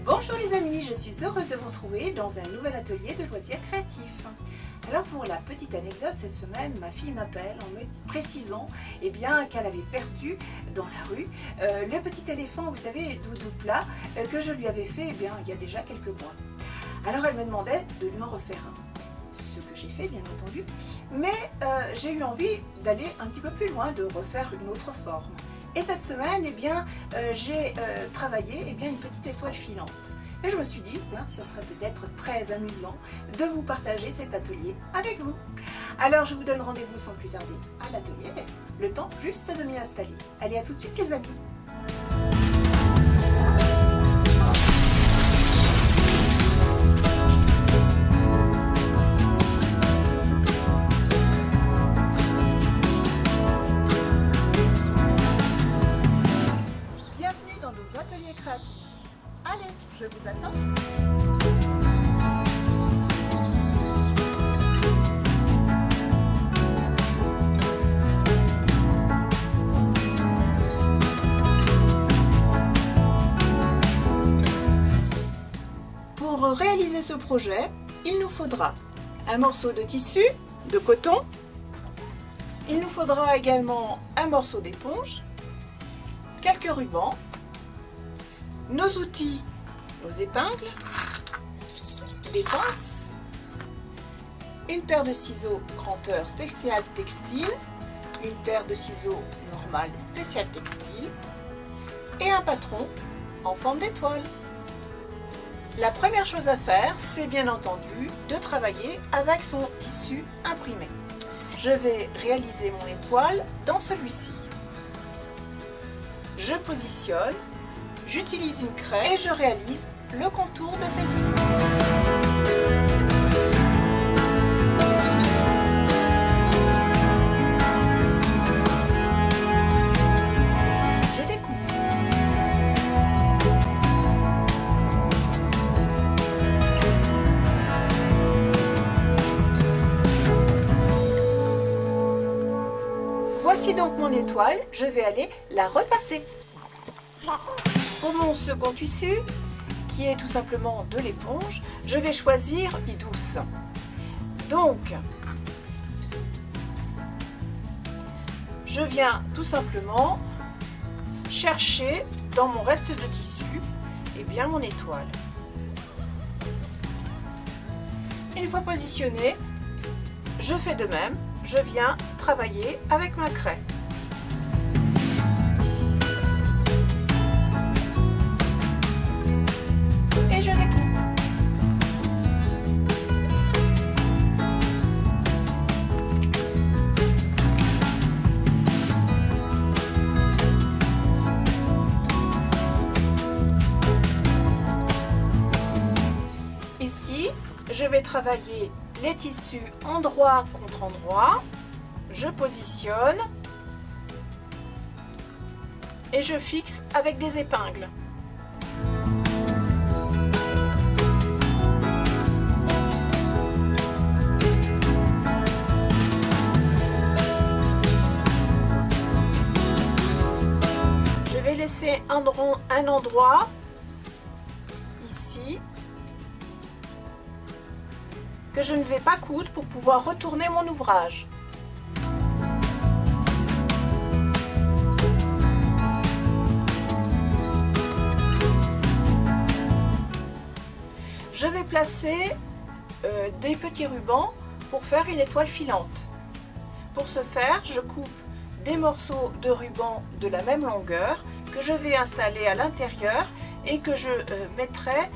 Bonjour les amis, je suis heureuse de vous retrouver dans un nouvel atelier de loisirs créatifs. Alors pour la petite anecdote, cette semaine, ma fille m'appelle en me précisant qu'elle avait perdu dans la rue le petit éléphant, vous savez, doudou plat, que je lui avais fait il y a déjà quelques mois. Alors elle me demandait de lui en refaire un. Ce que j'ai fait bien entendu, mais j'ai eu envie d'aller un petit peu plus loin, de refaire une autre forme. Et cette semaine, j'ai travaillé une petite étoile filante. Et je me suis dit, ce serait peut-être très amusant de vous partager cet atelier avec vous. Alors je vous donne rendez-vous sans plus tarder à l'atelier, le temps juste de m'y installer. Allez, à tout de suite les amis. Bienvenue dans nos ateliers créatifs. Allez, je vous attends. Pour réaliser ce projet, il nous faudra un morceau de tissu, de coton. Il nous faudra également un morceau d'éponge, quelques rubans, nos outils, nos épingles, des pinces, une paire de ciseaux granteur spécial textile, une paire de ciseaux normale spécial textile et un patron en forme d'étoile. La première chose à faire, c'est bien entendu de travailler avec son tissu imprimé. Je vais réaliser mon étoile dans celui-ci. Je positionne. J'utilise une craie et je réalise le contour de celle-ci. Je découpe. Voici donc mon étoile, je vais aller la repasser. Pour mon second tissu, qui est tout simplement de l'éponge, je vais choisir die douce. Donc, je viens tout simplement chercher dans mon reste de tissu mon étoile. Une fois positionnée, je fais de même, je viens travailler avec ma craie. Et je découpe. Ici, je vais travailler les tissus endroit contre endroit. Je positionne et je fixe avec des épingles. Je vais laisser un endroit ici que je ne vais pas coudre pour pouvoir retourner mon ouvrage. Je vais placer des petits rubans pour faire une étoile filante. Pour ce faire, je coupe des morceaux de ruban de la même longueur que je vais installer à l'intérieur et que je mettrai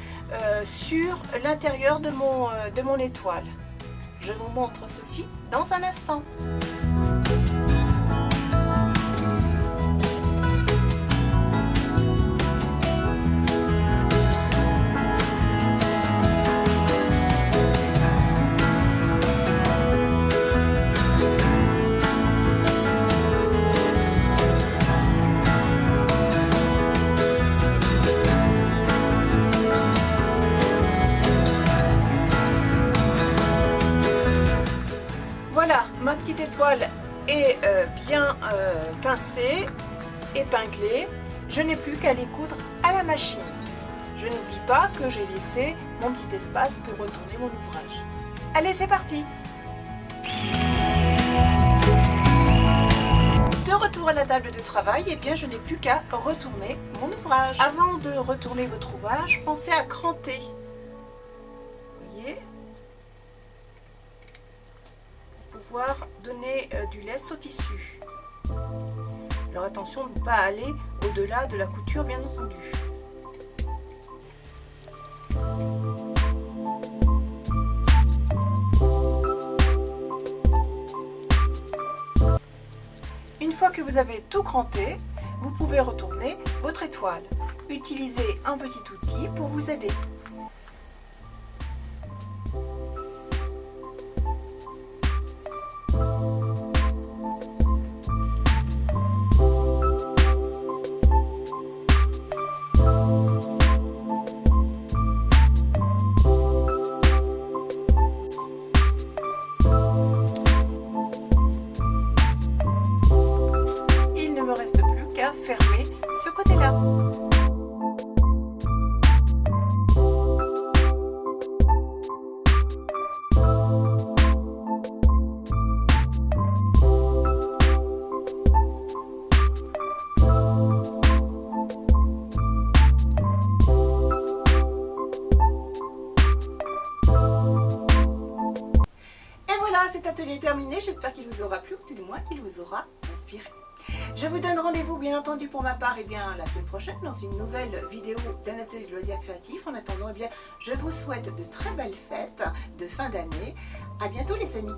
sur l'intérieur de mon étoile. Je vous montre ceci dans un instant. petite étoile est bien pincée, épinglée, je n'ai plus qu'à les coudre à la machine. Je n'oublie pas que j'ai laissé mon petit espace pour retourner mon ouvrage. Allez, c'est parti! De retour à la table de travail, eh bien, je n'ai plus qu'à retourner mon ouvrage. Avant de retourner votre ouvrage, pensez à cranter. Vous voyez? Pour pouvoir donner du lest au tissu. Alors attention de ne pas aller au-delà de la couture, bien entendu. Une fois que vous avez tout cranté, vous pouvez retourner votre étoile. Utilisez un petit outil pour vous aider. Fermer ce côté-là. Et voilà, cet atelier est terminé. J'espère qu'il vous aura plu, ou tout du moins qu'il vous aura inspiré. Je vous donne rendez-vous bien entendu pour ma part la semaine prochaine dans une nouvelle vidéo d'un atelier de loisirs créatifs. En attendant, je vous souhaite de très belles fêtes de fin d'année. À bientôt les amis.